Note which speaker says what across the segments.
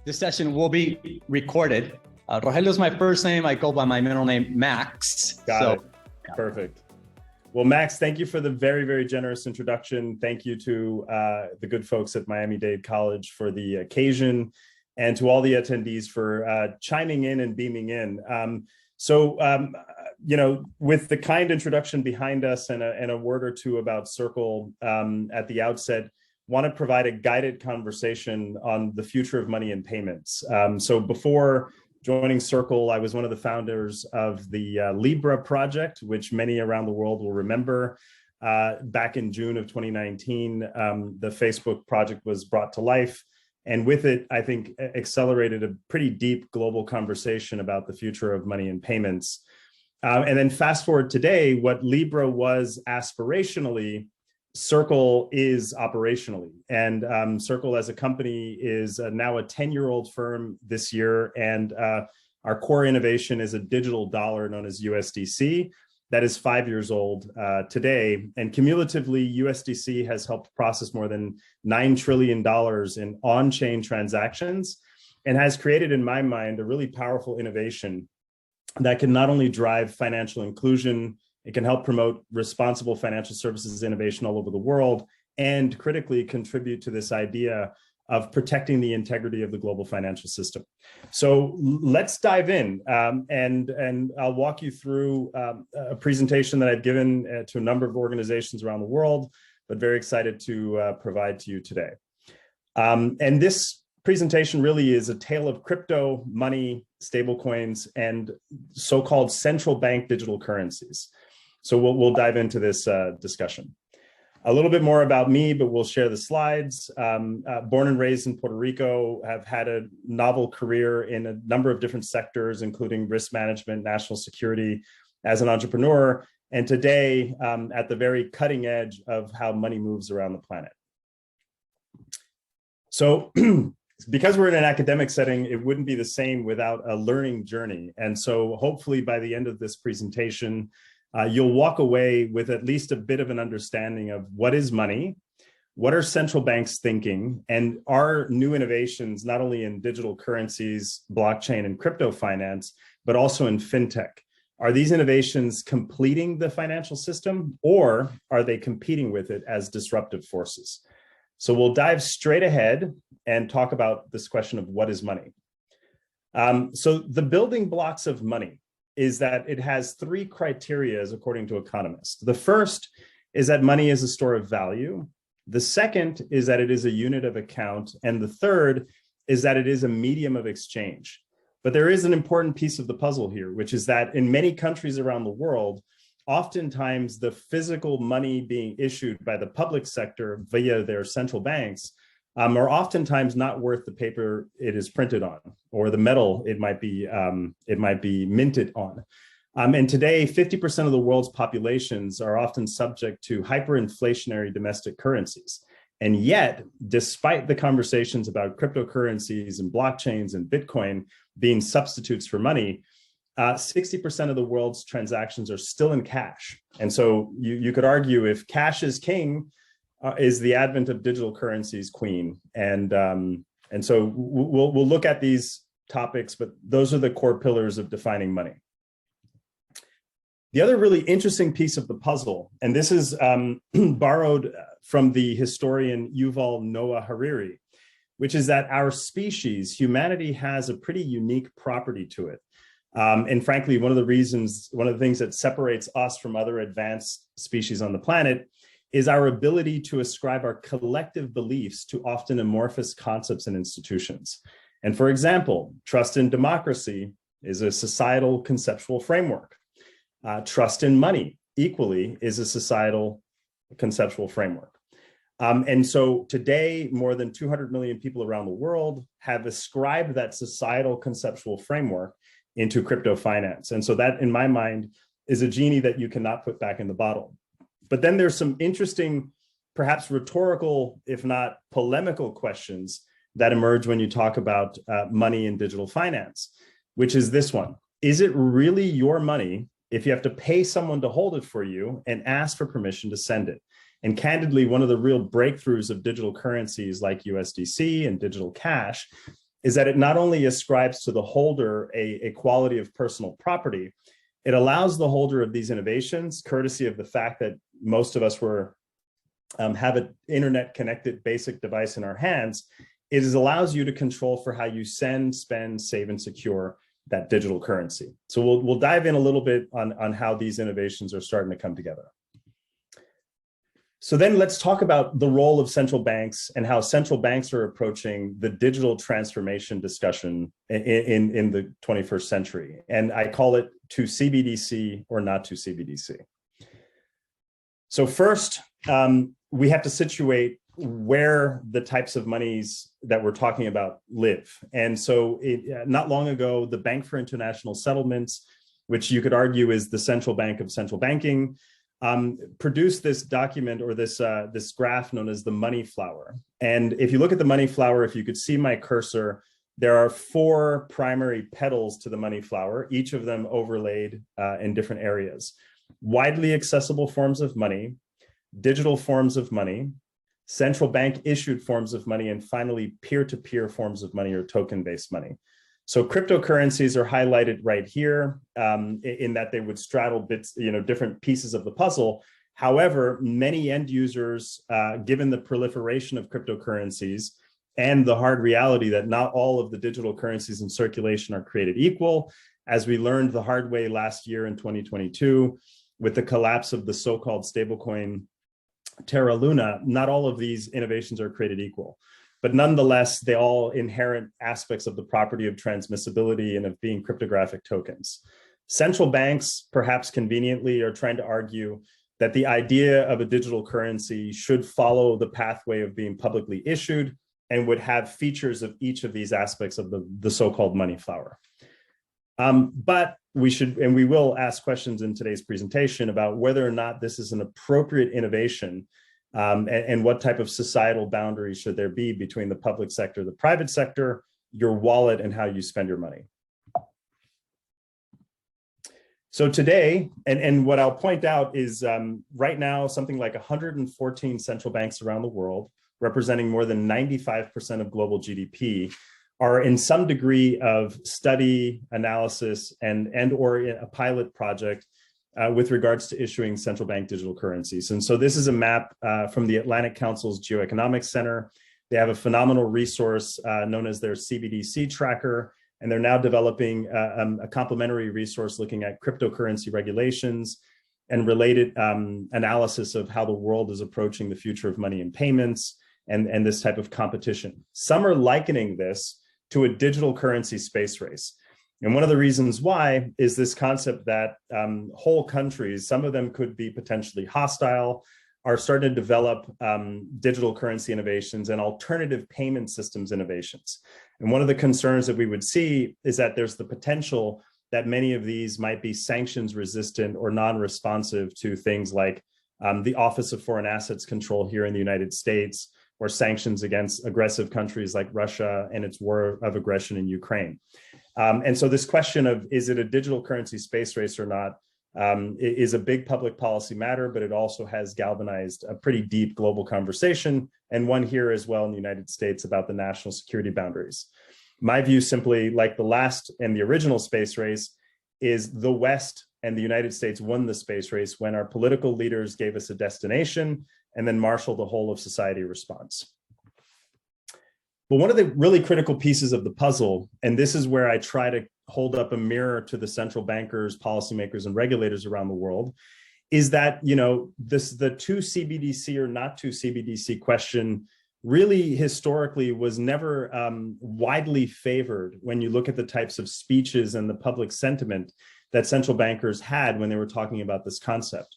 Speaker 1: This session will be recorded. Rogelio is my first name. I go by my middle name, Max.
Speaker 2: Got it. Perfect. Well, Max, thank you for the very, very generous introduction. Thank you to the good folks at Miami-Dade College for the occasion, and to all the attendees for chiming in and beaming in. With the kind introduction behind us and a word or two about Circle at the outset, want to provide a guided conversation on the future of money and payments. So before joining Circle, I was one of the founders of the Libra project, which many around the world will remember. Back in June of 2019, the Facebook project was brought to life. And with it, I think, accelerated a pretty deep global conversation about the future of money and payments. And then fast forward today, what Libra was aspirationally, Circle is operationally. And Circle as a company is now a 10-year-old firm this year. And our core innovation is a digital dollar known as USDC that is 5 years old today. And cumulatively, USDC has helped process more than $9 trillion in on-chain transactions and has created, in my mind, a really powerful innovation that can not only drive financial inclusion, it can help promote responsible financial services innovation all over the world, and critically contribute to this idea of protecting the integrity of the global financial system. So let's dive in, and I'll walk you through a presentation that I've given to a number of organizations around the world, but very excited to provide to you today. And this presentation really is a tale of crypto, money, stablecoins, and so-called central bank digital currencies. So we'll dive into this discussion. A little bit more about me, but we'll share the slides. Born and raised in Puerto Rico, have had a novel career in a number of different sectors, including risk management, national security, as an entrepreneur, and today at the very cutting edge of how money moves around the planet. So because we're in an academic setting, it wouldn't be the same without a learning journey. And so hopefully by the end of this presentation, you'll walk away with at least a bit of an understanding of what is money, what are central banks thinking, and are new innovations not only in digital currencies, blockchain, and crypto finance, but also in fintech. Are these innovations completing the financial system, or are they competing with it as disruptive forces? So we'll dive straight ahead and talk about this question of what is money. So the building blocks of money is that it has three criteria, according to economists. The first is that money is a store of value. The second is that it is a unit of account. And the third is that it is a medium of exchange. But there is an important piece of the puzzle here, which is that in many countries around the world, oftentimes the physical money being issued by the public sector via their central banks are oftentimes not worth the paper it is printed on, or the metal it might be minted on. And today, 50% of the world's populations are often subject to hyperinflationary domestic currencies. And yet, despite the conversations about cryptocurrencies and blockchains and Bitcoin being substitutes for money, 60% of the world's transactions are still in cash. And so you could argue, if cash is king, is the advent of digital currencies queen. And so we'll look at these topics, but those are the core pillars of defining money. The other really interesting piece of the puzzle, and this is borrowed from the historian Yuval Noah Harari, which is that our species, humanity, has a pretty unique property to it. And frankly, one of the things that separates us from other advanced species on the planet is our ability to ascribe our collective beliefs to often amorphous concepts and institutions. And for example, trust in democracy is a societal conceptual framework. Trust in money, equally, is a societal conceptual framework. And so today, more than 200 million people around the world have ascribed that societal conceptual framework into crypto finance. And so that, in my mind, is a genie that you cannot put back in the bottle. But then there's some interesting, perhaps rhetorical, if not polemical, questions that emerge when you talk about money and digital finance, which is this one. Is it really your money if you have to pay someone to hold it for you and ask for permission to send it? And candidly, one of the real breakthroughs of digital currencies like USDC and digital cash is that it not only ascribes to the holder a quality of personal property, it allows the holder of these innovations, courtesy of the fact that most of us have an internet connected basic device in our hands, it allows you to control for how you send, spend, save, and secure that digital currency. So we'll dive in a little bit on how these innovations are starting to come together. So then let's talk about the role of central banks and how central banks are approaching the digital transformation discussion in the 21st century. And I call it to CBDC or not to CBDC. So first, we have to situate where the types of monies that we're talking about live. And so not long ago, the Bank for International Settlements, which you could argue is the central bank of central banking, produced this document or this graph known as the money flower. And if you look at the money flower, if you could see my cursor, there are 4 primary petals to the money flower, each of them overlaid in different areas. Widely accessible forms of money, digital forms of money, central bank issued forms of money, and finally peer-to-peer forms of money or token-based money. So cryptocurrencies are highlighted right here in that they would straddle bits, different pieces of the puzzle. However, many end users, given the proliferation of cryptocurrencies and the hard reality that not all of the digital currencies in circulation are created equal, as we learned the hard way last year in 2022, with the collapse of the so-called stablecoin Terra Luna, not all of these innovations are created equal. But nonetheless, they all inherent aspects of the property of transmissibility and of being cryptographic tokens. Central banks, perhaps conveniently, are trying to argue that the idea of a digital currency should follow the pathway of being publicly issued and would have features of each of these aspects of the so-called money flower. But we should, and we will ask questions in today's presentation about whether or not this is an appropriate innovation and what type of societal boundaries should there be between the public sector, the private sector, your wallet, and how you spend your money. So today, and what I'll point out is right now, something like 114 central banks around the world, representing more than 95% of global GDP, are in some degree of study, analysis, and or a pilot project with regards to issuing central bank digital currencies. And so this is a map from the Atlantic Council's Geoeconomics Center. They have a phenomenal resource known as their CBDC tracker, and they're now developing a complementary resource looking at cryptocurrency regulations and related analysis of how the world is approaching the future of money and payments and this type of competition. Some are likening this to a digital currency space race. And one of the reasons why is this concept that whole countries, some of them could be potentially hostile, are starting to develop digital currency innovations and alternative payment systems innovations. And one of the concerns that we would see is that there's the potential that many of these might be sanctions resistant or non-responsive to things like the Office of Foreign Assets Control here in the United States, or sanctions against aggressive countries like Russia and its war of aggression in Ukraine. And so this question of, is it a digital currency space race or not, is a big public policy matter, but it also has galvanized a pretty deep global conversation, and one here as well in the United States about the national security boundaries. My view, simply like the last and the original space race, is the West and the United States won the space race when our political leaders gave us a destination and then marshaled the whole of society response. But one of the really critical pieces of the puzzle, and this is where I try to hold up a mirror to the central bankers, policymakers, and regulators around the world, is that, the to CBDC or not to CBDC question really historically was never widely favored when you look at the types of speeches and the public sentiment that central bankers had when they were talking about this concept.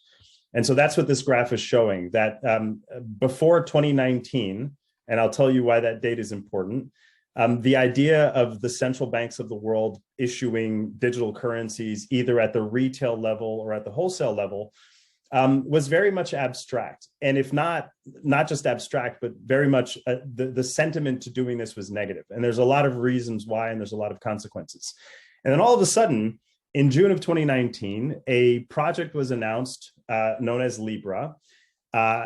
Speaker 2: And so that's what this graph is showing, that before 2019, and I'll tell you why that date is important, the idea of the central banks of the world issuing digital currencies, either at the retail level or at the wholesale level, was very much abstract. And if not just abstract, but very much the sentiment to doing this was negative. And there's a lot of reasons why, and there's a lot of consequences. And then all of a sudden, in June of 2019, a project was announced known as Libra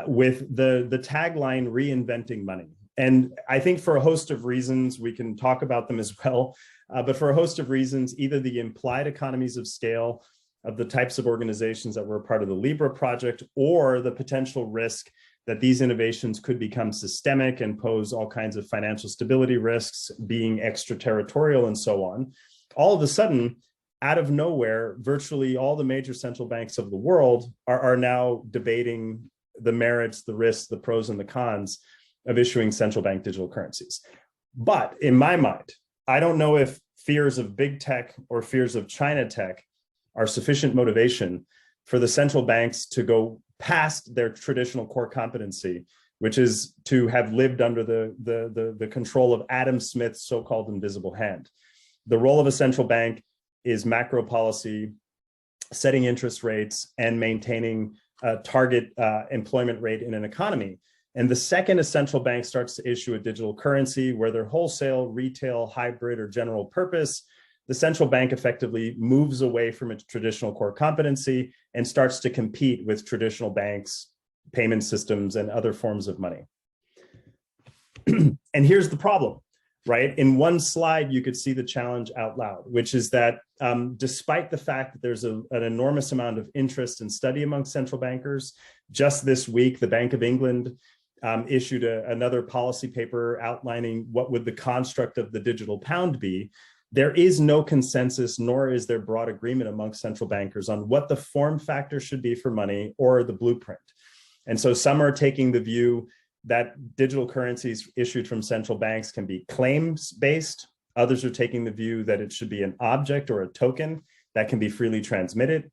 Speaker 2: with the tagline reinventing money. And I think for a host of reasons, we can talk about them as well, but for a host of reasons, either the implied economies of scale of the types of organizations that were a part of the Libra project, or the potential risk that these innovations could become systemic and pose all kinds of financial stability risks, being extraterritorial and so on. All of a sudden, out of nowhere, virtually all the major central banks of the world are now debating the merits, the risks, the pros and the cons of issuing central bank digital currencies. But in my mind, I don't know if fears of big tech or fears of China tech are sufficient motivation for the central banks to go past their traditional core competency, which is to have lived under the control of Adam Smith's so-called invisible hand. The role of a central bank is macro policy, setting interest rates, and maintaining a target employment rate in an economy. And the second a central bank starts to issue a digital currency, whether wholesale, retail, hybrid, or general purpose, the central bank effectively moves away from its traditional core competency and starts to compete with traditional banks, payment systems, and other forms of money. And here's the problem, right? In one slide, you could see the challenge out loud, which is that despite the fact that there's an enormous amount of interest and study among central bankers, just this week, the Bank of England issued another policy paper outlining what would the construct of the digital pound be. There is no consensus, nor is there broad agreement among central bankers on what the form factor should be for money or the blueprint. And so some are taking the view that digital currencies issued from central banks can be claims-based. Others are taking the view that it should be an object or a token that can be freely transmitted.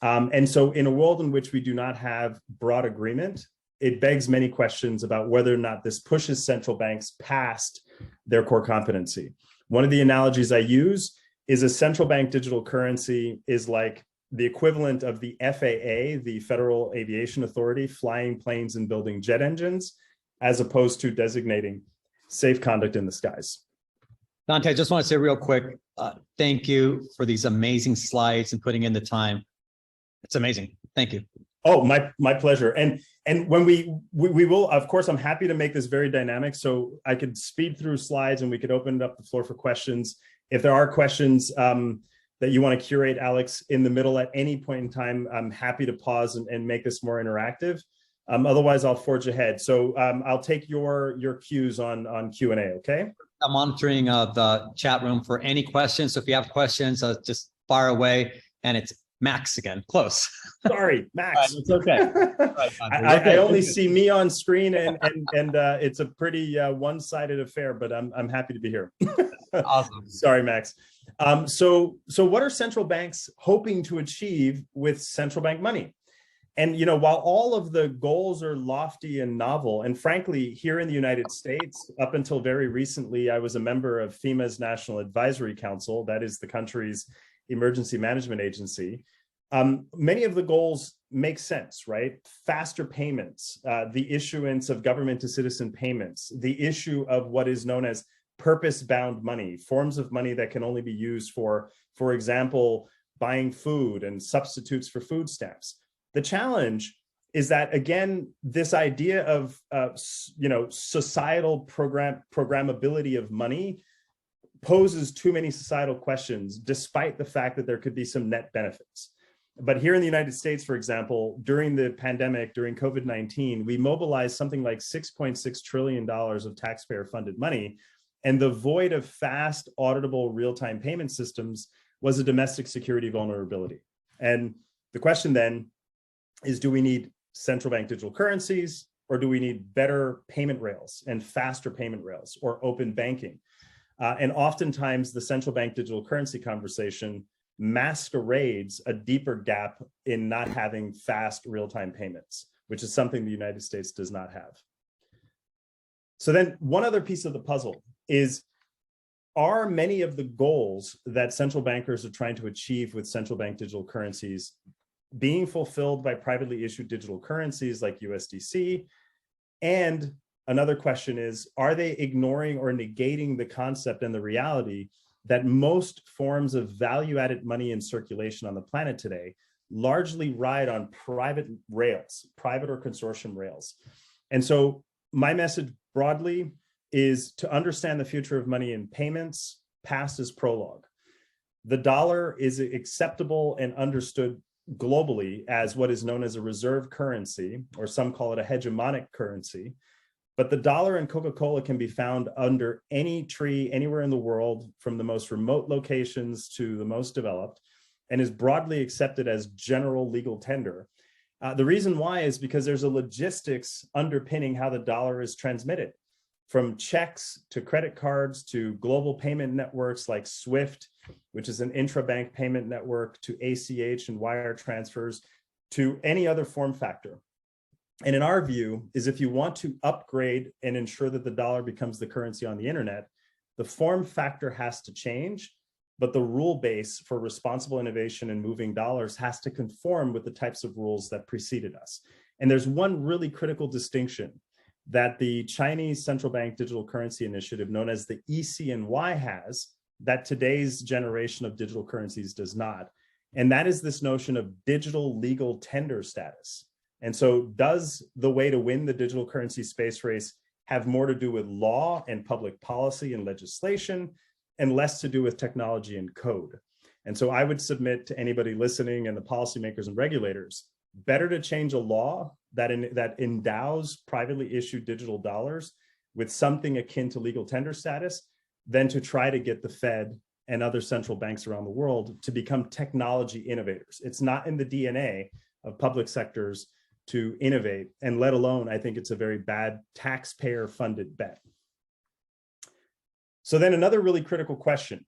Speaker 2: And so in a world in which we do not have broad agreement, it begs many questions about whether or not this pushes central banks past their core competency. One of the analogies I use is a central bank digital currency is like the equivalent of the FAA, the Federal Aviation Authority, flying planes and building jet engines, as opposed to designating safe conduct in the skies.
Speaker 1: Dante, I just want to say real quick, thank you for these amazing slides and putting in the time. It's amazing. Thank you.
Speaker 2: Oh, my pleasure. And when we will, of course, I'm happy to make this very dynamic. So I could speed through slides and we could open up the floor for questions. If there are questions that you want to curate, Alex, in the middle at any point in time, I'm happy to pause and make this more interactive. Otherwise, I'll forge ahead. So I'll take your cues on Q&A, okay?
Speaker 1: I'm monitoring the chat room for any questions. So if you have questions, just fire away. And it's Max again, close.
Speaker 2: Sorry, Max.
Speaker 1: It's okay.
Speaker 2: I only see me on screen, and it's a pretty one-sided affair. But I'm happy to be here.
Speaker 1: Awesome.
Speaker 2: Sorry, Max. So what are central banks hoping to achieve with central bank money? And while all of the goals are lofty and novel, and frankly, here in the United States, up until very recently, I was a member of FEMA's National Advisory Council. That is the country's emergency management agency. Many of the goals make sense, right? Faster payments, the issuance of government to citizen payments, the issue of what is known as purpose-bound money, forms of money that can only be used for example, buying food and substitutes for food stamps. The challenge is that, again, this idea of societal programmability of money poses too many societal questions, despite the fact that there could be some net benefits. But here in the United States, for example, during the pandemic, during COVID-19, we mobilized something like $6.6 trillion of taxpayer-funded money. And the void of fast, auditable, real-time payment systems was a domestic security vulnerability. And the question then is, do we need central bank digital currencies, or do we need better payment rails and faster payment rails, or open banking? And oftentimes the central bank digital currency conversation masquerades a deeper gap in not having fast real-time payments, which is something the United States does not have. So then one other piece of the puzzle is, are many of the goals that central bankers are trying to achieve with central bank digital currencies being fulfilled by privately issued digital currencies like USDC? And another question is, are they ignoring or negating the concept and the reality that most forms of value-added money in circulation on the planet today largely ride on private rails, private or consortium rails? And so my message broadly is to understand the future of money and payments, past is prologue. The dollar is acceptable and understood globally as what is known as a reserve currency, or some call it a hegemonic currency. But the dollar and Coca-Cola can be found under any tree anywhere in the world, from the most remote locations to the most developed, and is broadly accepted as general legal tender. The reason why is because there's a logistics underpinning how the dollar is transmitted, from checks to credit cards to global payment networks like SWIFT, which is an intra-bank payment network, to ACH and wire transfers, to any other form factor. And in our view is, if you want to upgrade and ensure that the dollar becomes the currency on the internet, the form factor has to change, but the rule base for responsible innovation and moving dollars has to conform with the types of rules that preceded us. And there's one really critical distinction that the Chinese Central Bank Digital Currency Initiative, known as the ECNY, has, that today's generation of digital currencies does not. And that is this notion of digital legal tender status. And so does the way to win the digital currency space race have more to do with law and public policy and legislation, and less to do with technology and code? And so I would submit to anybody listening and the policymakers and regulators, better to change a law that endows privately issued digital dollars with something akin to legal tender status than to try to get the Fed and other central banks around the world to become technology innovators. It's not in the DNA of public sectors to innovate, and let alone, I think it's a very bad taxpayer funded bet. So then another really critical question,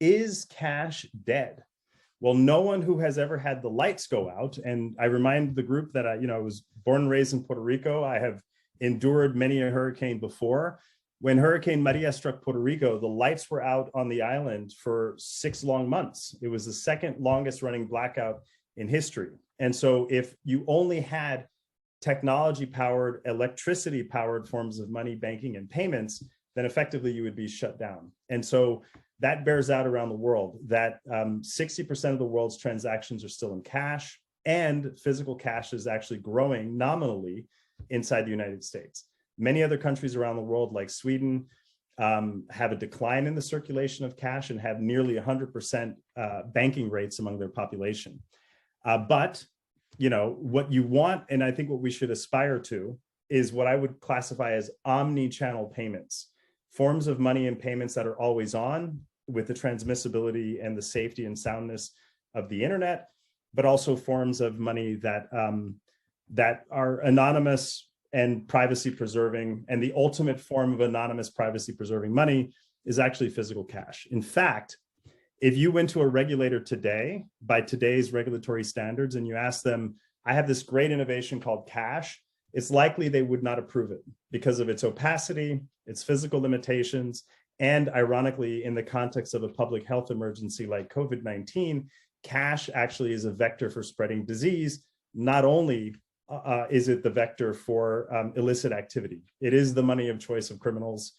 Speaker 2: is cash dead? Well, no one who has ever had the lights go out, and I remind the group that I was born and raised in Puerto Rico. I have endured many a hurricane before. When Hurricane Maria struck Puerto Rico, the lights were out on the island for 6 long months. It was the second longest running blackout in history. And so if you only had technology-powered, electricity-powered forms of money, banking, and payments, then effectively you would be shut down. And so that bears out around the world, that 60% of the world's transactions are still in cash, and physical cash is actually growing nominally inside the United States. Many other countries around the world, like Sweden, have a decline in the circulation of cash and have nearly 100% banking rates among their population. But what you want, and I think what we should aspire to, is what I would classify as omni-channel payments, forms of money and payments that are always on, with the transmissibility and the safety and soundness of the internet, but also forms of money that are anonymous and privacy preserving. And the ultimate form of anonymous, privacy preserving money is actually physical cash. In fact, if you went to a regulator today, by today's regulatory standards, and you ask them, I have this great innovation called cash, it's likely they would not approve it because of its opacity, its physical limitations, and ironically, in the context of a public health emergency like COVID-19, cash actually is a vector for spreading disease. Not only is it the vector for illicit activity, it is the money of choice of criminals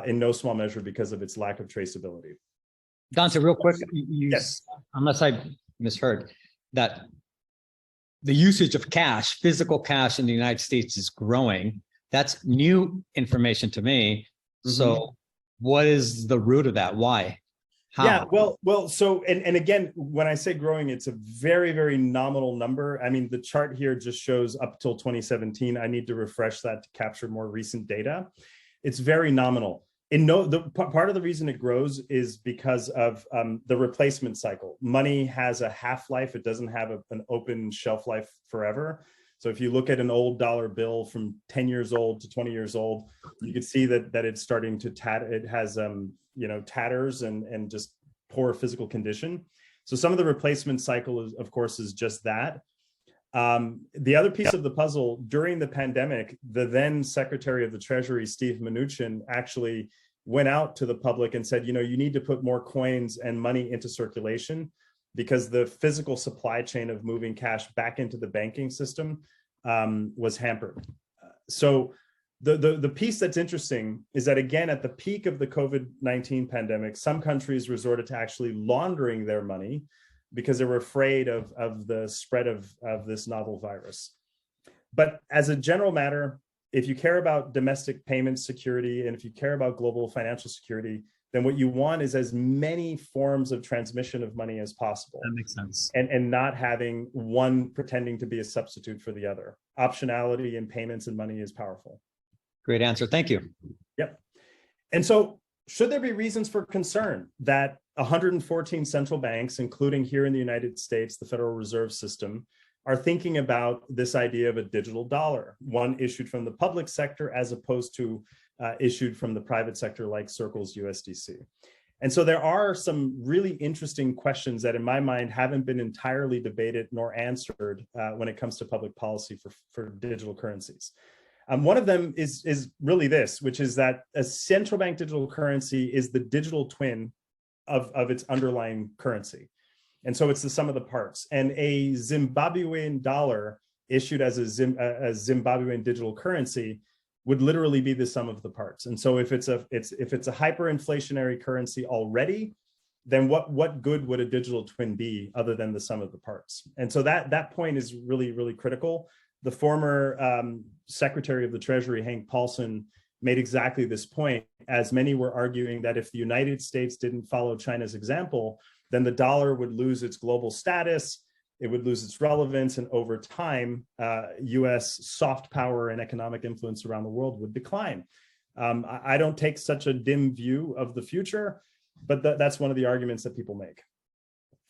Speaker 2: in no small measure because of its lack of traceability.
Speaker 1: Dante, real quick,
Speaker 2: Yes.
Speaker 1: Unless I misheard, that the usage of cash, physical cash in the United States is growing. That's new information to me. Mm-hmm. So what is the root of that? Why? How?
Speaker 2: Yeah, well, so, and again, when I say growing, it's a very, very nominal number. I mean, the chart here just shows up till 2017. I need to refresh that to capture more recent data. It's very nominal. And part of the reason it grows is because of the replacement cycle. Money has a half-life. It doesn't have an open shelf life forever. So if you look at an old dollar bill from 10 years old to 20 years old, you can see that it's starting to it has tatters and just poor physical condition. So some of the replacement cycle is, of course, is just that. The other piece of the puzzle, during the pandemic, the then Secretary of the Treasury, Steve Mnuchin, actually went out to the public and said, you need to put more coins and money into circulation because the physical supply chain of moving cash back into the banking system was hampered. So the piece that's interesting is that, again, at the peak of the COVID-19 pandemic, some countries resorted to actually laundering their money because they were afraid of the spread of this novel virus. But as a general matter, if you care about domestic payment security, and if you care about global financial security, then what you want is as many forms of transmission of money as possible.
Speaker 1: That makes sense.
Speaker 2: And not having one pretending to be a substitute for the other. Optionality in payments and money is powerful.
Speaker 1: Great answer. Thank you.
Speaker 2: Yep. And so should there be reasons for concern that 114 central banks, including here in the United States, the Federal Reserve System, are thinking about this idea of a digital dollar, one issued from the public sector as opposed to issued from the private sector like Circle's USDC? And so there are some really interesting questions that in my mind haven't been entirely debated nor answered when it comes to public policy for digital currencies. One of them is really this, which is that a central bank digital currency is the digital twin of its underlying currency. And so it's the sum of the parts. And a Zimbabwean dollar issued as a Zimbabwean digital currency would literally be the sum of the parts. And so if it's a hyperinflationary currency already, then what good would a digital twin be other than the sum of the parts? And so that point is really, really critical. The former Secretary of the Treasury, Hank Paulson, made exactly this point, as many were arguing that if the United States didn't follow China's example, then the dollar would lose its global status, it would lose its relevance, and over time, US soft power and economic influence around the world would decline. I don't take such a dim view of the future, but that's one of the arguments that people make.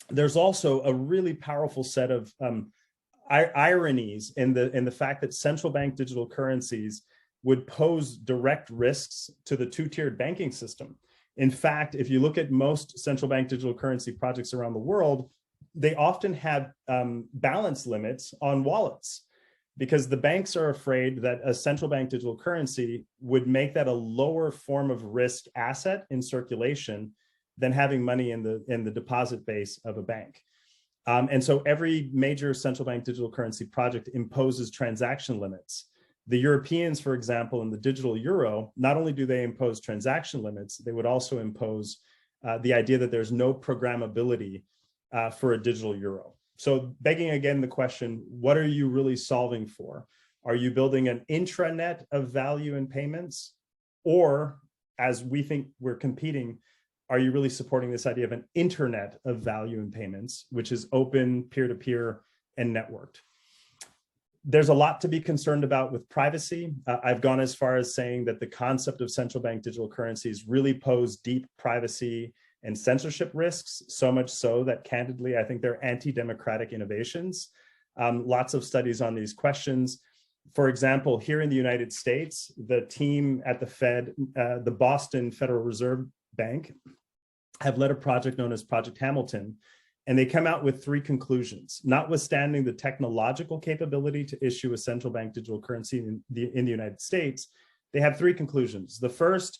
Speaker 2: There's also a really powerful set of ironies in the fact that central bank digital currencies would pose direct risks to the two-tiered banking system. In fact, if you look at most central bank digital currency projects around the world, they often have balance limits on wallets because the banks are afraid that a central bank digital currency would make that a lower form of risk asset in circulation than having money in the deposit base of a bank. And so every major central bank digital currency project imposes transaction limits. The Europeans, for example, in the digital euro, not only do they impose transaction limits, they would also impose the idea that there's no programmability for a digital euro. So begging again the question, what are you really solving for? Are you building an intranet of value and payments? Or, as we think we're competing, are you really supporting this idea of an internet of value and payments, which is open, peer-to-peer, and networked? There's a lot to be concerned about with privacy. I've gone as far as saying that the concept of central bank digital currencies really pose deep privacy and censorship risks, so much so that candidly, I think they're anti-democratic innovations. Lots of studies on these questions. For example, here in the United States, the team at the Fed, the Boston Federal Reserve Bank, have led a project known as Project Hamilton. And they come out with 3 conclusions. Notwithstanding the technological capability to issue a central bank digital currency in the United States, they have 3 conclusions. The first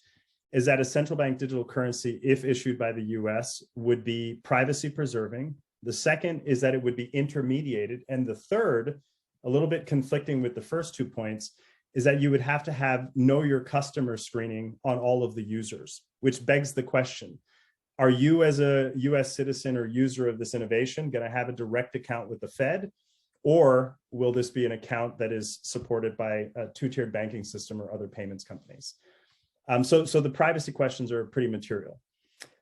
Speaker 2: is that a central bank digital currency, if issued by the US, would be privacy preserving. The second is that it would be intermediated. And the third, a little bit conflicting with the first 2 points, is that you would have to have know your customer screening on all of the users, which begs the question, are you as a US citizen or user of this innovation going to have a direct account with the Fed? Or will this be an account that is supported by a two-tiered banking system or other payments companies? So the privacy questions are pretty material.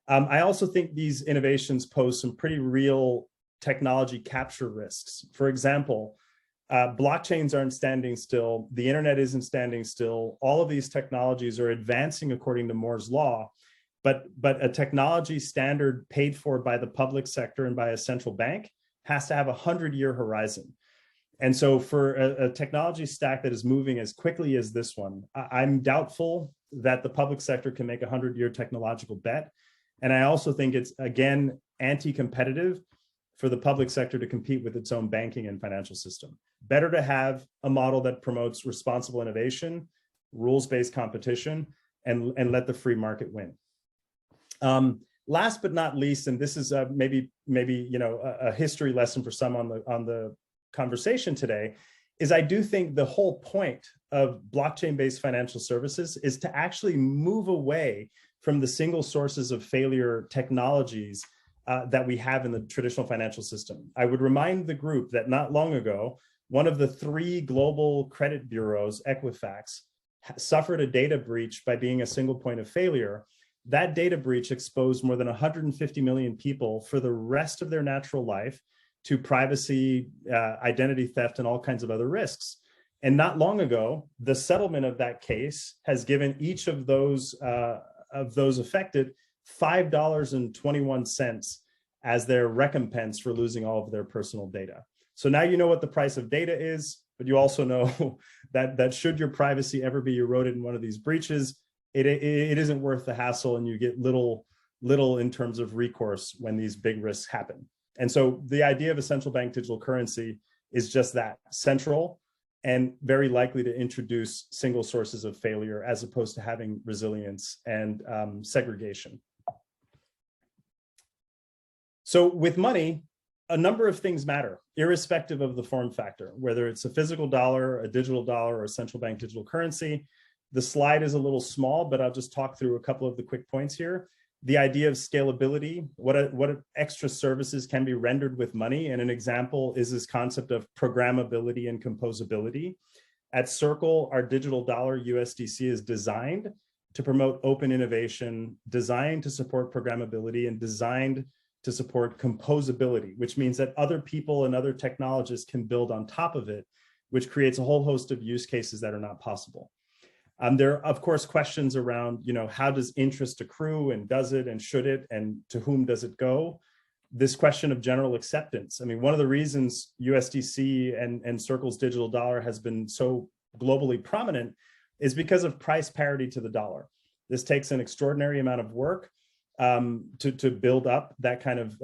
Speaker 2: I also think these innovations pose some pretty real technology capture risks. For example, blockchains aren't standing still. The internet isn't standing still. All of these technologies are advancing according to Moore's law. But a technology standard paid for by the public sector and by a central bank has to have a 100-year horizon. And so for a technology stack that is moving as quickly as this one, I'm doubtful that the public sector can make a 100-year technological bet. And I also think it's, again, anti-competitive for the public sector to compete with its own banking and financial system. Better to have a model that promotes responsible innovation, rules-based competition, and let the free market win. Last but not least, and this is maybe a history lesson for some on the conversation today, is I do think the whole point of blockchain-based financial services is to actually move away from the single sources of failure technologies that we have in the traditional financial system. I would remind the group that not long ago, one of the 3 global credit bureaus, Equifax, suffered a data breach by being a single point of failure. That data breach exposed more than 150 million people for the rest of their natural life to privacy, identity theft, and all kinds of other risks. And not long ago, the settlement of that case has given each of those affected $5.21 as their recompense for losing all of their personal data. So now you know what the price of data is, but you also know that should your privacy ever be eroded in one of these breaches, it isn't worth the hassle, and you get little in terms of recourse when these big risks happen. And so the idea of a central bank digital currency is just that, central and very likely to introduce single sources of failure as opposed to having resilience and segregation. So with money, a number of things matter, irrespective of the form factor, whether it's a physical dollar, a digital dollar, or a central bank digital currency. The slide is a little small, but I'll just talk through a couple of the quick points here. The idea of scalability, what extra services can be rendered with money. And an example is this concept of programmability and composability. At Circle, our digital dollar USDC is designed to promote open innovation, designed to support programmability, and designed to support composability, which means that other people and other technologists can build on top of it, which creates a whole host of use cases that are not possible. There are, of course, questions around, how does interest accrue, and does it, and should it, and to whom does it go? This question of general acceptance. I mean, one of the reasons USDC and Circle's digital dollar has been so globally prominent is because of price parity to the dollar. This takes an extraordinary amount of work to build up that kind of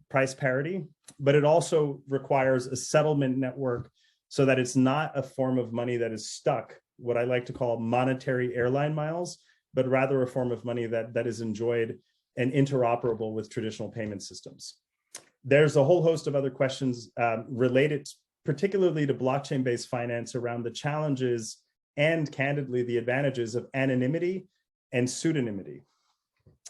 Speaker 2: price parity, but it also requires a settlement network so that it's not a form of money that is stuck, what I like to call monetary airline miles, but rather a form of money that is enjoyed and interoperable with traditional payment systems. There's a whole host of other questions related particularly to blockchain-based finance around the challenges and, candidly, the advantages of anonymity and pseudonymity.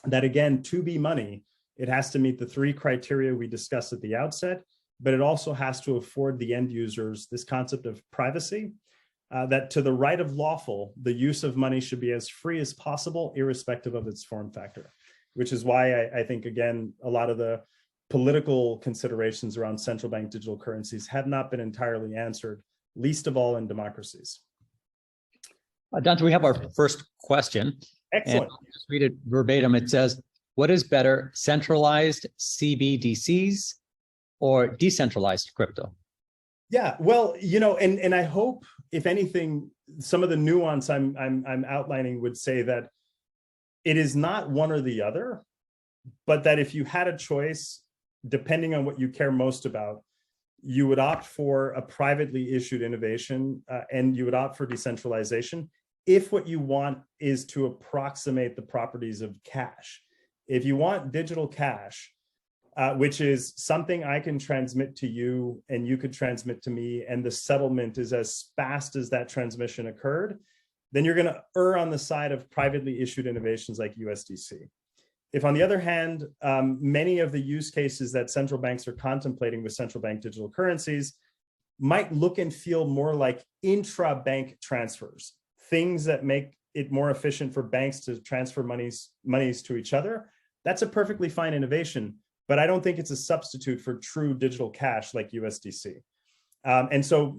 Speaker 2: That, again, to be money, it has to meet the 3 criteria we discussed at the outset, but it also has to afford the end users this concept of privacy, that to the right of lawful, the use of money should be as free as possible, irrespective of its form factor, which is why I think, again, a lot of the political considerations around central bank digital currencies have not been entirely answered, least of all in democracies.
Speaker 1: Dante, we have our first question.
Speaker 2: Excellent.
Speaker 1: And I'll just read it verbatim. It says, what is better, centralized CBDCs or decentralized crypto?
Speaker 2: Yeah, well, and I hope, if anything, some of the nuance I'm outlining would say that it is not one or the other, but that if you had a choice, depending on what you care most about, you would opt for a privately issued innovation and you would opt for decentralization if what you want is to approximate the properties of cash. If you want digital cash, which is something I can transmit to you and you could transmit to me, and the settlement is as fast as that transmission occurred, then you're going to err on the side of privately issued innovations like USDC. If, on the other hand, many of the use cases that central banks are contemplating with central bank digital currencies might look and feel more like intra-bank transfers, things that make it more efficient for banks to transfer monies to each other, that's a perfectly fine innovation. But I don't think it's a substitute for true digital cash like USDC. And so,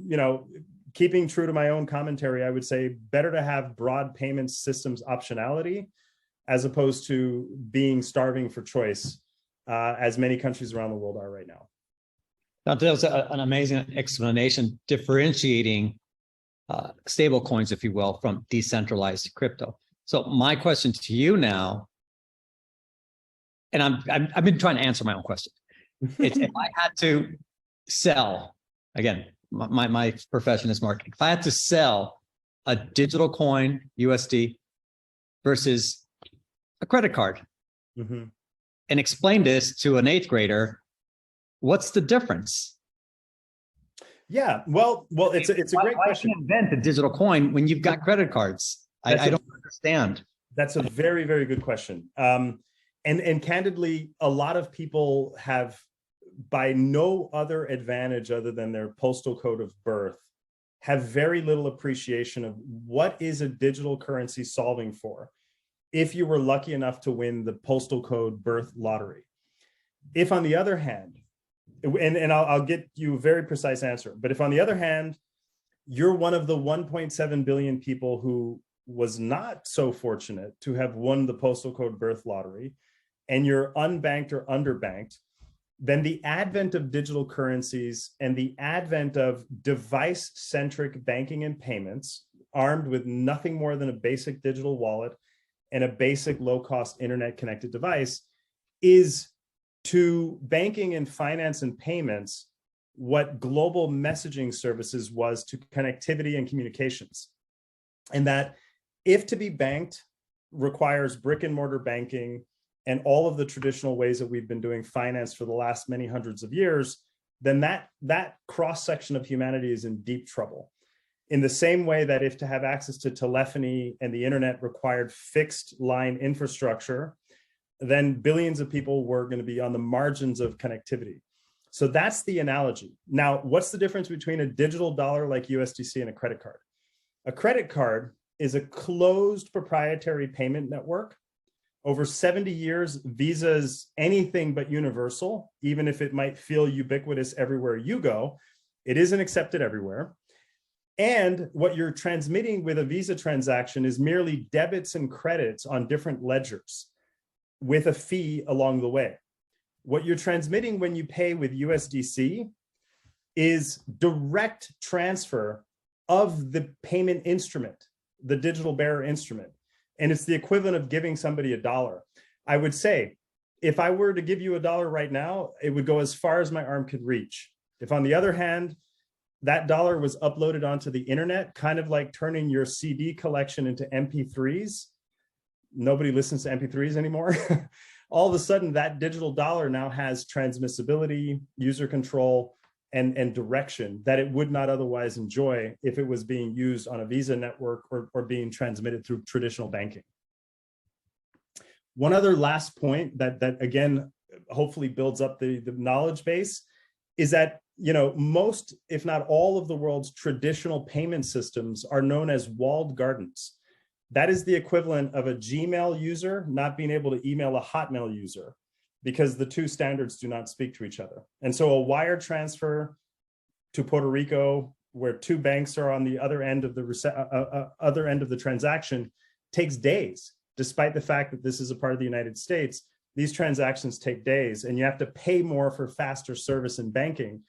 Speaker 2: keeping true to my own commentary, I would say better to have broad payment systems optionality as opposed to being starving for choice, as many countries around the world are right now.
Speaker 1: Now, that was an amazing explanation, differentiating stablecoins, if you will, from decentralized crypto. So my question to you now, and I've been trying to answer my own question. It's, if I had to sell, again, my profession is marketing. If I had to sell a digital coin, USD, versus a credit card, and explain this to an 8th grader, what's the difference?
Speaker 2: Yeah, well, it's a great question.
Speaker 1: Why invent a digital coin when you've got credit cards? I don't understand.
Speaker 2: That's a very, very good question. And candidly, a lot of people have by no other advantage other than their postal code of birth, have very little appreciation of what is a digital currency solving for if you were lucky enough to win the postal code birth lottery. If on the other hand, and I'll get you a very precise answer, but if on the other hand, you're one of the 1.7 billion people who was not so fortunate to have won the postal code birth lottery, and you're unbanked or underbanked, then the advent of digital currencies and the advent of device-centric banking and payments, armed with nothing more than a basic digital wallet and a basic low-cost internet-connected device, is to banking and finance and payments what global messaging services was to connectivity and communications. And that if to be banked requires brick and mortar banking and all of the traditional ways that we've been doing finance for the last many hundreds of years, then that cross-section of humanity is in deep trouble. In the same way that if to have access to telephony and the internet required fixed line infrastructure, then billions of people were going to be on the margins of connectivity. So that's the analogy. Now, what's the difference between a digital dollar like USDC and a credit card? A credit card is a closed proprietary payment network. Over 70 years, Visa's anything but universal, even if it might feel ubiquitous everywhere you go, it isn't accepted everywhere. And what you're transmitting with a Visa transaction is merely debits and credits on different ledgers with a fee along the way. What you're transmitting when you pay with USDC is direct transfer of the payment instrument, the digital bearer instrument. And it's the equivalent of giving somebody $1. I would say, if I were to give you $1 right now, it would go as far as my arm could reach. If on the other hand, that dollar was uploaded onto the internet, kind of like turning your CD collection into MP3s. Nobody listens to MP3s anymore. All of a sudden, that digital dollar now has transmissibility, user control, and direction that it would not otherwise enjoy if it was being used on a Visa network or being transmitted through traditional banking. One other last point that again, hopefully builds up the knowledge base is that, you know, most, if not all of the world's traditional payment systems are known as walled gardens. That is the equivalent of a Gmail user not being able to email a Hotmail user, because the two standards do not speak to each other. And so a wire transfer to Puerto Rico, where two banks are on the other end of the transaction, takes days, despite the fact that this is a part of the United States. These transactions take days, and you have to pay more for faster service in banking,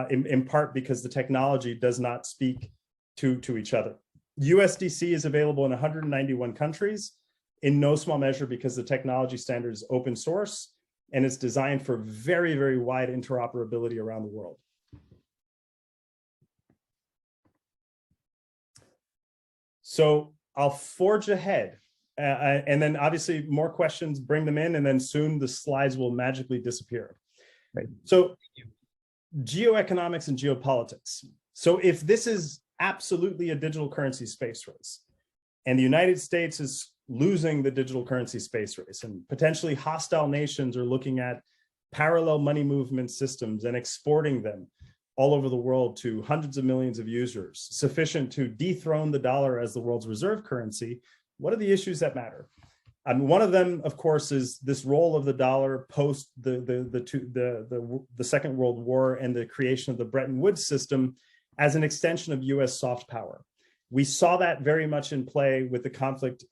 Speaker 2: in part because the technology does not speak to each other. USDC is available in 191 countries, in no small measure because the technology standard is open source, and it's designed for very, very wide interoperability around the world. So I'll forge ahead, and then obviously more questions, bring them in, and then soon the slides will magically disappear. Right. So geoeconomics and geopolitics. So if this is absolutely a digital currency space race, and the United States is losing the digital currency space race, and potentially hostile nations are looking at parallel money movement systems and exporting them all over the world to hundreds of millions of users, sufficient to dethrone the dollar as the world's reserve currency, what are the issues that matter? One of them, of course, is this role of the dollar post the Second World War and the creation of the Bretton Woods system as an extension of US soft power. We saw that very much in play with the conflict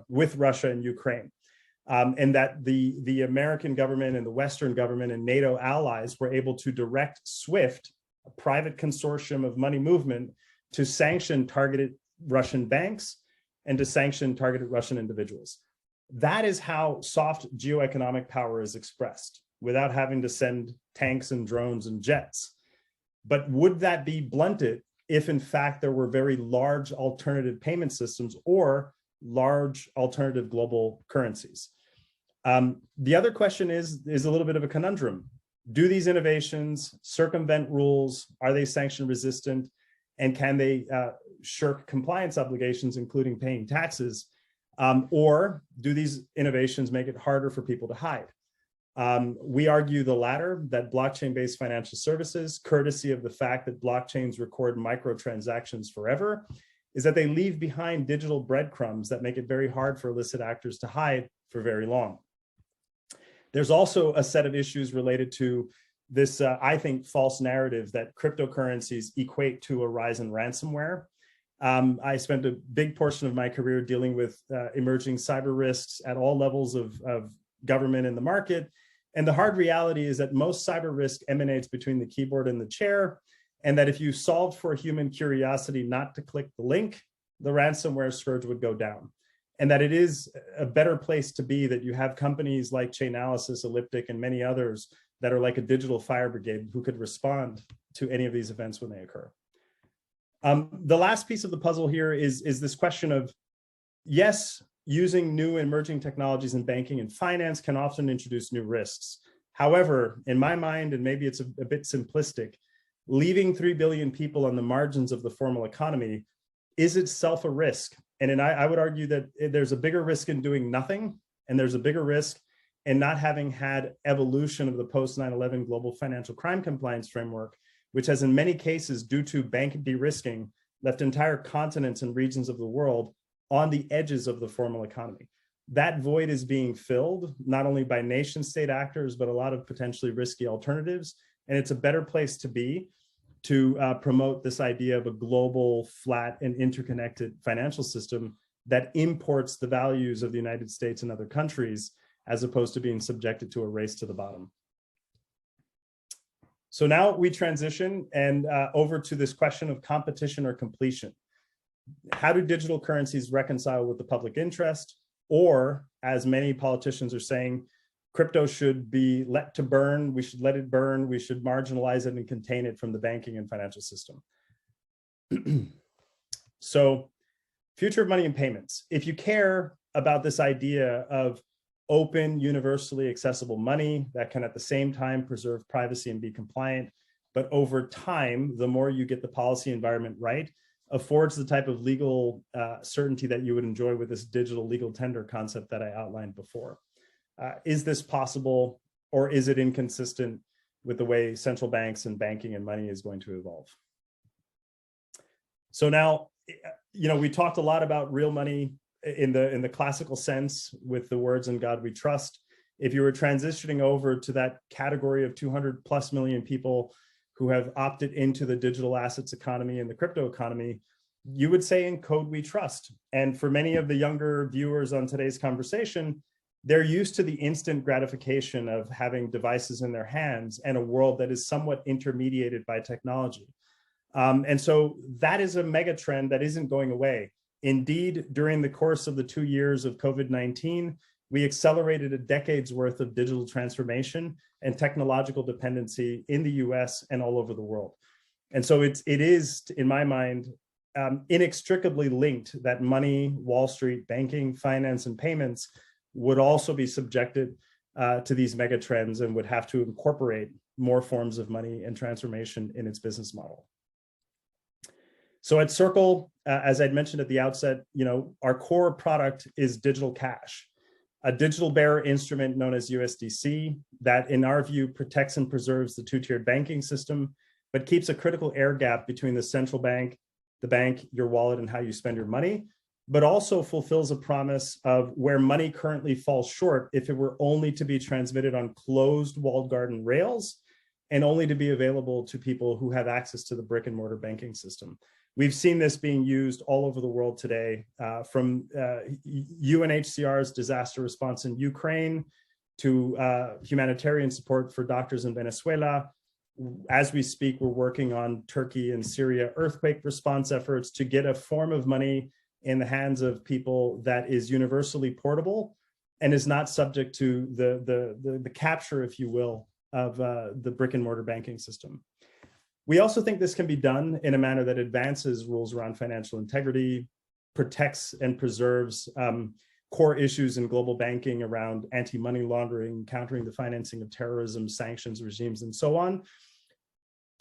Speaker 2: with Russia and Ukraine. And that the American government and the Western government and NATO allies were able to direct SWIFT, a private consortium of money movement, to sanction targeted Russian banks and to sanction targeted Russian individuals. That is how soft geoeconomic power is expressed, without having to send tanks and drones and jets. But would that be blunted if in fact there were very large alternative payment systems or large alternative global currencies? The other question is a little bit of a conundrum. Do these innovations circumvent rules? Are they sanction resistant? And can they shirk compliance obligations, including paying taxes? Or do these innovations make it harder for people to hide? We argue the latter, that blockchain-based financial services, courtesy of the fact that blockchains record microtransactions forever, is that they leave behind digital breadcrumbs that make it very hard for illicit actors to hide for very long. There's also a set of issues related to this, I think, false narrative that cryptocurrencies equate to a rise in ransomware. I spent a big portion of my career dealing with emerging cyber risks at all levels of government and the market. And the hard reality is that most cyber risk emanates between the keyboard and the chair, and that if you solved for human curiosity not to click the link, the ransomware scourge would go down. And that it is a better place to be, that you have companies like Chainalysis, Elliptic, and many others that are like a digital fire brigade who could respond to any of these events when they occur. The last piece of the puzzle here is this question of, yes, using new emerging technologies in banking and finance can often introduce new risks. However, in my mind, and maybe it's a bit simplistic, leaving 3 billion people on the margins of the formal economy is itself a risk. And I would argue that there's a bigger risk in doing nothing, and there's a bigger risk in not having had evolution of the post 9/11 global financial crime compliance framework, which has in many cases, due to bank de-risking, left entire continents and regions of the world on the edges of the formal economy. That void is being filled not only by nation state actors, but a lot of potentially risky alternatives. And it's a better place to be to promote this idea of a global, flat, and interconnected financial system that imports the values of the United States and other countries, as opposed to being subjected to a race to the bottom. So now we transition and over to this question of competition or completion. How do digital currencies reconcile with the public interest? Or, as many politicians are saying, crypto should be let to burn, we should let it burn, we should marginalize it and contain it from the banking and financial system. So, future of money and payments. If you care about this idea of open, universally accessible money that can at the same time preserve privacy and be compliant, but over time, the more you get the policy environment right, affords the type of legal certainty that you would enjoy with this digital legal tender concept that I outlined before. Is this possible, or is it inconsistent with the way central banks and banking and money is going to evolve? So now, we talked a lot about real money in the classical sense with the words "in God we trust." If you were transitioning over to that category of 200+ million people who have opted into the digital assets economy and the crypto economy, you would say "in code we trust." And for many of the younger viewers on today's conversation, they're used to the instant gratification of having devices in their hands and a world that is somewhat intermediated by technology. And so that is a mega trend that isn't going away. Indeed, during the course of the 2 years of COVID-19, we accelerated a decade's worth of digital transformation and technological dependency in the US and all over the world. And so it is, in my mind, inextricably linked that money, Wall Street, banking, finance, and payments would also be subjected to these mega trends and would have to incorporate more forms of money and transformation in its business model. So at Circle, as I'd mentioned at the outset, our core product is digital cash, a digital bearer instrument known as USDC that, in our view, protects and preserves the two-tiered banking system, but keeps a critical air gap between the central bank, the bank, your wallet, and how you spend your money, but also fulfills a promise of where money currently falls short if it were only to be transmitted on closed walled garden rails and only to be available to people who have access to the brick and mortar banking system. We've seen this being used all over the world today, from UNHCR's disaster response in Ukraine to humanitarian support for doctors in Venezuela. As we speak, we're working on Turkey and Syria earthquake response efforts to get a form of money in the hands of people that is universally portable and is not subject to the capture, if you will, of the brick and mortar banking system. We also think this can be done in a manner that advances rules around financial integrity, protects and preserves core issues in global banking around anti-money laundering, countering the financing of terrorism, sanctions regimes, and so on,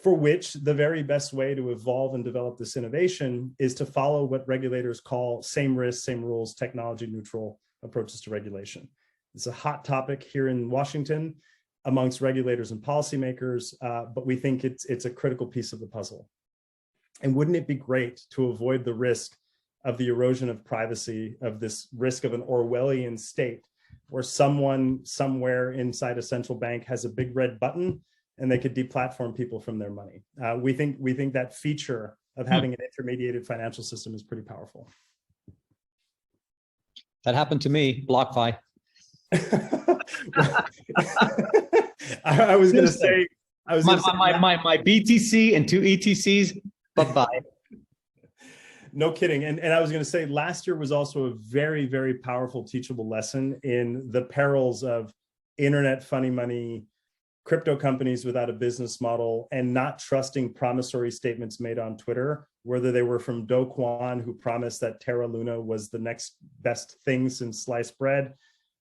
Speaker 2: for which the very best way to evolve and develop this innovation is to follow what regulators call same risk, same rules, technology neutral approaches to regulation. It's a hot topic here in Washington amongst regulators and policymakers, but we think it's a critical piece of the puzzle. And wouldn't it be great to avoid the risk of the erosion of privacy, of this risk of an Orwellian state where someone somewhere inside a central bank has a big red button and they could deplatform people from their money? We think that feature of having an intermediated financial system is pretty powerful.
Speaker 1: That happened to me, BlockFi.
Speaker 2: I was going to say,
Speaker 1: my BTC and 2 ETCs, bye-bye.
Speaker 2: No kidding. And I was going to say, last year was also a very, very powerful teachable lesson in the perils of internet funny money, crypto companies without a business model, and not trusting promissory statements made on Twitter, whether they were from Do Kwon, who promised that Terra Luna was the next best thing since sliced bread,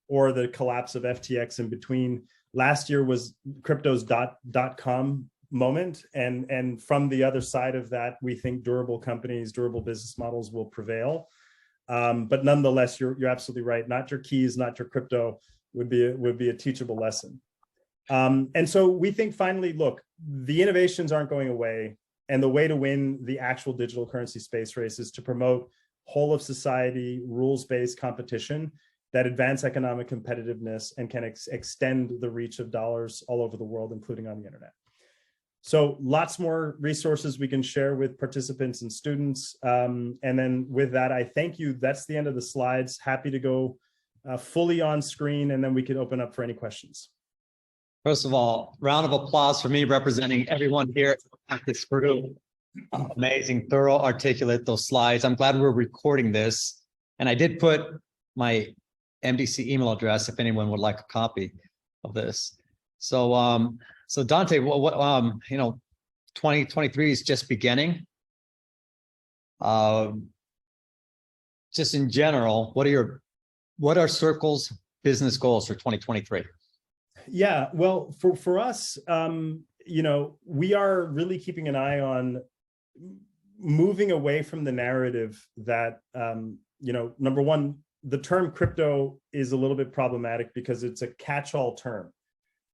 Speaker 2: or the collapse of FTX in between. Last year was crypto's .com moment. And from the other side of that, we think durable companies, durable business models will prevail. But nonetheless, you're absolutely right. Not your keys, not your crypto would be a teachable lesson. And so we think finally, look, the innovations aren't going away. And the way to win the actual digital currency space race is to promote whole of society, rules-based competition that advance economic competitiveness and can extend the reach of dollars all over the world, including on the internet. So lots more resources we can share with participants and students. And then with that, I thank you. That's the end of the slides. Happy to go fully on screen, and then we can open up for any questions.
Speaker 1: First of all, round of applause for me representing everyone here at this group. Amazing, thorough, articulate those slides. I'm glad we're recording this. And I did put my MDC email address if anyone would like a copy of this. So, so Dante, what 2023 is just beginning. Just in general, what are Circle's business goals for 2023?
Speaker 2: Yeah, well, for us, we are really keeping an eye on moving away from the narrative that, number one, the term crypto is a little bit problematic because it's a catch-all term.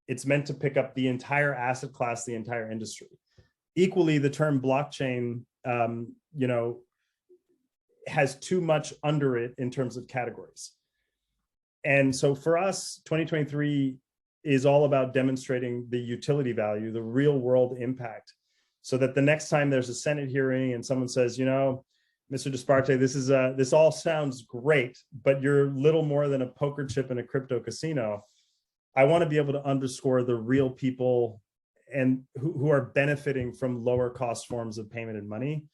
Speaker 2: It's meant to pick up the entire asset class, the entire industry. Equally, the term blockchain, has too much under it in terms of categories. And so for us, 2023 is all about demonstrating the utility value, the real world impact, so that the next time there's a Senate hearing and someone says, Mr. Disparte, this all sounds great, but you're little more than a poker chip in a crypto casino. I want to be able to underscore the real people and who are benefiting from lower cost forms of payment and money.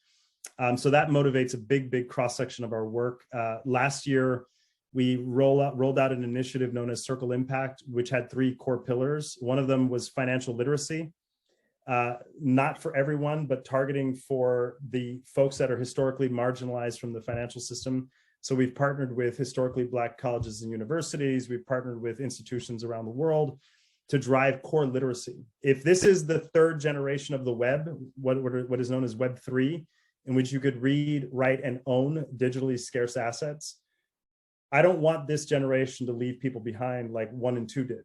Speaker 2: So that motivates a big cross-section of our work. Last year, we rolled out an initiative known as Circle Impact, which had 3 core pillars. One of them was financial literacy, not for everyone, but targeting for the folks that are historically marginalized from the financial system. So we've partnered with historically Black colleges and universities. We've partnered with institutions around the world to drive core literacy. If this is the 3rd generation of the web, what is known as Web 3, in which you could read, write, and own digitally scarce assets, I don't want this generation to leave people behind like 1 and 2 did.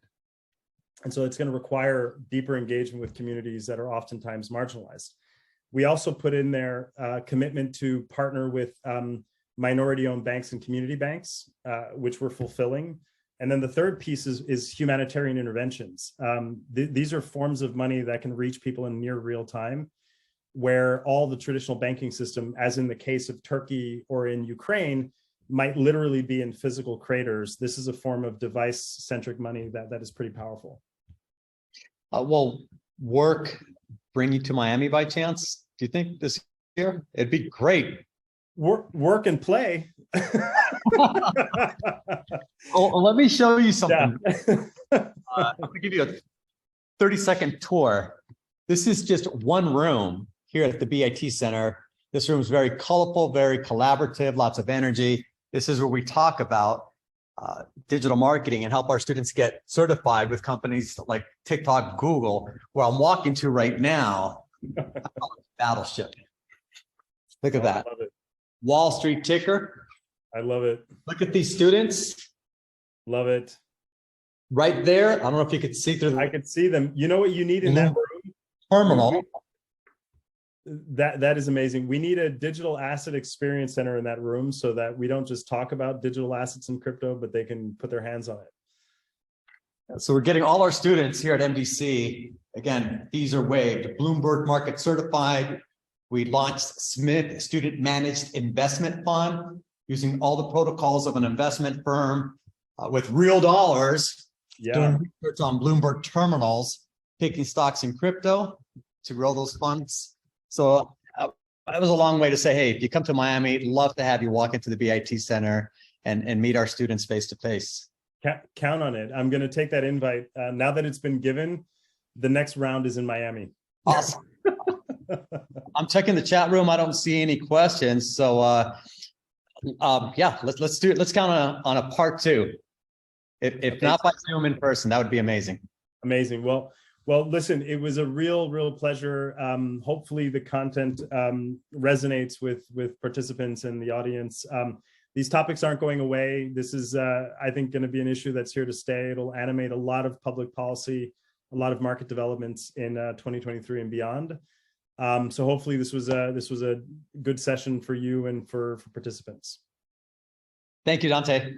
Speaker 2: And so it's going to require deeper engagement with communities that are oftentimes marginalized. We also put in there a commitment to partner with minority-owned banks and community banks, which we're fulfilling. And then the 3rd piece is humanitarian interventions. These are forms of money that can reach people in near real time, where all the traditional banking system, as in the case of Turkey or in Ukraine, might literally be in physical craters. This is a form of device-centric money that is pretty powerful.
Speaker 1: Will work bring you to Miami by chance? Do you think this year? It'd be great.
Speaker 2: Work and play.
Speaker 1: Oh, let me show you something.
Speaker 2: Yeah.
Speaker 1: I'm gonna give you a 30-second tour. This is just one room here at the BIT Center. This room is very colorful, very collaborative, lots of energy. This is where we talk about digital marketing and help our students get certified with companies like TikTok, Google, where I'm walking to right now. Battleship. Look at that.
Speaker 2: I love it.
Speaker 1: Wall Street ticker.
Speaker 2: I love it.
Speaker 1: Look at these students.
Speaker 2: Love it.
Speaker 1: right there. I don't know if you could see through
Speaker 2: I
Speaker 1: the
Speaker 2: could see them. You know what you need in that room?
Speaker 1: terminal.
Speaker 2: That is amazing. We need a digital asset experience center in that room so that we don't just talk about digital assets and crypto, but they can put their hands on it.
Speaker 1: So we're getting all our students here at MDC. Again, fees are waived. Bloomberg Market Certified. We launched Smith Student Managed Investment Fund using all the protocols of an investment firm with real dollars.
Speaker 2: Yeah.
Speaker 1: Doing research on Bloomberg terminals, picking stocks in crypto to grow those funds. So that was a long way to say, hey, if you come to Miami, love to have you walk into the BIT Center and meet our students face to face.
Speaker 2: Count on it. I'm going to take that invite. Now that it's been given, the next round is in Miami.
Speaker 1: Awesome. I'm checking the chat room. I don't see any questions. So yeah, let's do it. Let's count on a part 2. If not by Zoom in person, that would be amazing.
Speaker 2: Amazing. Well, listen, it was a real pleasure. Hopefully the content resonates with participants and the audience. These topics aren't going away. This is, I think, going to be an issue that's here to stay. It'll animate a lot of public policy, a lot of market developments in 2023 and beyond. So hopefully this was a good session for you and for participants.
Speaker 1: Thank you, Dante.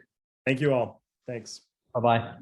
Speaker 2: Thank you all. Thanks.
Speaker 1: Bye-bye.